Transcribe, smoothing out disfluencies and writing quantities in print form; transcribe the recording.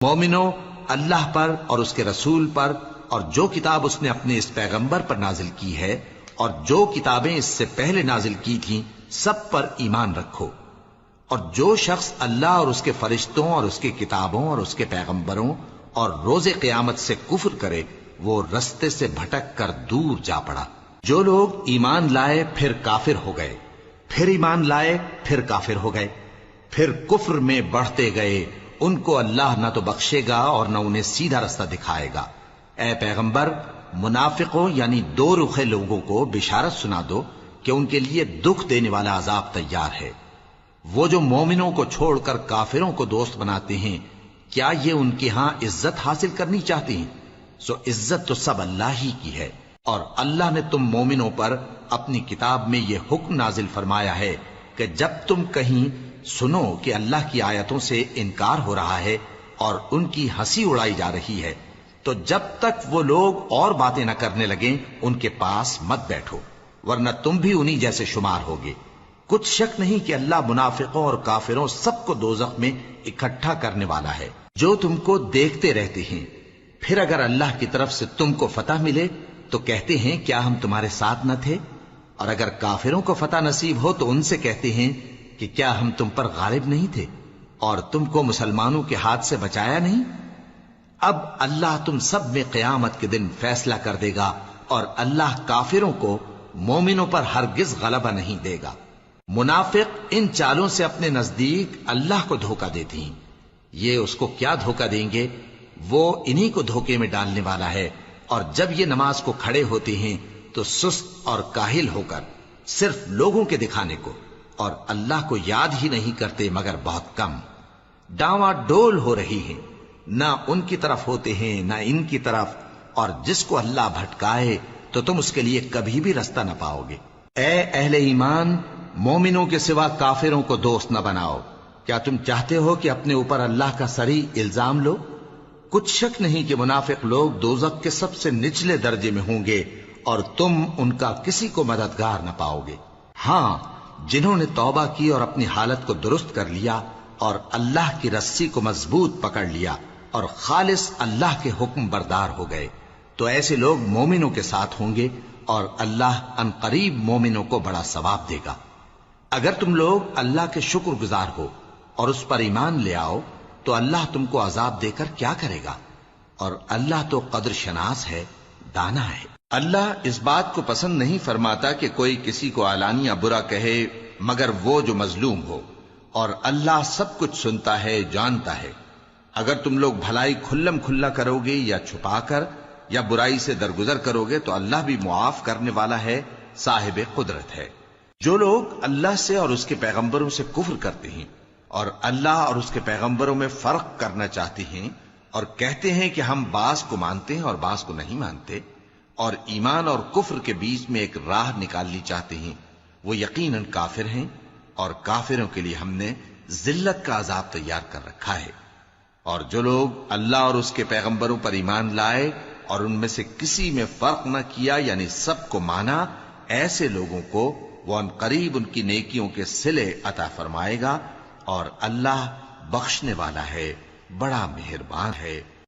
مومنو، اللہ پر اور اس کے رسول پر اور جو کتاب اس نے اپنے اس پیغمبر پر نازل کی ہے اور جو کتابیں اس سے پہلے نازل کی تھیں سب پر ایمان رکھو۔ اور جو شخص اللہ اور اس کے فرشتوں اور اس کی کتابوں اور اس کے پیغمبروں اور روز قیامت سے کفر کرے وہ رستے سے بھٹک کر دور جا پڑا۔ جو لوگ ایمان لائے پھر کافر ہو گئے، پھر ایمان لائے پھر کافر ہو گئے، پھر کفر میں بڑھتے گئے، ان کو اللہ نہ تو بخشے گا اور نہ انہیں سیدھا رستہ دکھائے گا۔ اے پیغمبر، منافقوں یعنی دو رخے لوگوں کو بشارت سنا دو کہ ان کے لیے دکھ دینے والا عذاب تیار ہے۔ وہ جو مومنوں کو چھوڑ کر کافروں کو دوست بناتے ہیں، کیا یہ ان کے ہاں عزت حاصل کرنی چاہتے ہیں؟ سو عزت تو سب اللہ ہی کی ہے۔ اور اللہ نے تم مومنوں پر اپنی کتاب میں یہ حکم نازل فرمایا ہے کہ جب تم کہیں سنو کہ اللہ کی آیتوں سے انکار ہو رہا ہے اور ان کی ہنسی اڑائی جا رہی ہے تو جب تک وہ لوگ اور باتیں نہ کرنے لگیں ان کے پاس مت بیٹھو، ورنہ تم بھی انہی جیسے شمار ہوگے۔ کچھ شک نہیں کہ اللہ منافقوں اور کافروں سب کو دوزخ میں اکٹھا کرنے والا ہے، جو تم کو دیکھتے رہتے ہیں۔ پھر اگر اللہ کی طرف سے تم کو فتح ملے تو کہتے ہیں کیا ہم تمہارے ساتھ نہ تھے، اور اگر کافروں کو فتح نصیب ہو تو ان سے کہتے ہیں کہ کیا ہم تم پر غالب نہیں تھے اور تم کو مسلمانوں کے ہاتھ سے بچایا نہیں۔ اب اللہ تم سب میں قیامت کے دن فیصلہ کر دے گا، اور اللہ کافروں کو مومنوں پر ہرگز غلبہ نہیں دے گا۔ منافق ان چالوں سے اپنے نزدیک اللہ کو دھوکہ دیتے ہیں، یہ اس کو کیا دھوکہ دیں گے، وہ انہی کو دھوکے میں ڈالنے والا ہے۔ اور جب یہ نماز کو کھڑے ہوتے ہیں تو سست اور کاہل ہو کر صرف لوگوں کے دکھانے کو اور اللہ کو یاد ہی نہیں کرتے مگر بہت کم۔ ڈاواں ڈول ہو رہی ہیں، نہ ان کی طرف ہوتے ہیں نہ ان کی طرف، اور جس کو اللہ بھٹکائے تو تم اس کے لیے کبھی بھی رستہ نہ پاؤ گے۔ اے اہل ایمان، مومنوں کے سوا کافروں کو دوست نہ بناؤ۔ کیا تم چاہتے ہو کہ اپنے اوپر اللہ کا صریح الزام لو؟ کچھ شک نہیں کہ منافق لوگ دوزخ کے سب سے نچلے درجے میں ہوں گے اور تم ان کا کسی کو مددگار نہ پاؤ گے۔ ہاں، جنہوں نے توبہ کی اور اپنی حالت کو درست کر لیا اور اللہ کی رسی کو مضبوط پکڑ لیا اور خالص اللہ کے حکم بردار ہو گئے تو ایسے لوگ مومنوں کے ساتھ ہوں گے اور اللہ ان قریب مومنوں کو بڑا ثواب دے گا۔ اگر تم لوگ اللہ کے شکر گزار ہو اور اس پر ایمان لے آؤ تو اللہ تم کو عذاب دے کر کیا کرے گا، اور اللہ تو قدر شناس ہے، دانا ہے۔ اللہ اس بات کو پسند نہیں فرماتا کہ کوئی کسی کو علانیہ برا کہے مگر وہ جو مظلوم ہو، اور اللہ سب کچھ سنتا ہے، جانتا ہے۔ اگر تم لوگ بھلائی کھلم کھلا کرو گے یا چھپا کر یا برائی سے درگزر کرو گے تو اللہ بھی معاف کرنے والا ہے، صاحب قدرت ہے۔ جو لوگ اللہ سے اور اس کے پیغمبروں سے کفر کرتے ہیں اور اللہ اور اس کے پیغمبروں میں فرق کرنا چاہتے ہیں اور کہتے ہیں کہ ہم بعض کو مانتے ہیں اور بعض کو نہیں مانتے، اور ایمان اور کفر کے بیچ میں ایک راہ نکالنی چاہتے ہیں، وہ یقیناً کافر ہیں، اور کافروں کے لیے ہم نے ذلت کا عذاب تیار کر رکھا ہے۔ اور جو لوگ اللہ اور اس کے پیغمبروں پر ایمان لائے اور ان میں سے کسی میں فرق نہ کیا یعنی سب کو مانا، ایسے لوگوں کو وہ ان قریب ان کی نیکیوں کے صلے عطا فرمائے گا، اور اللہ بخشنے والا ہے، بڑا مہربان ہے۔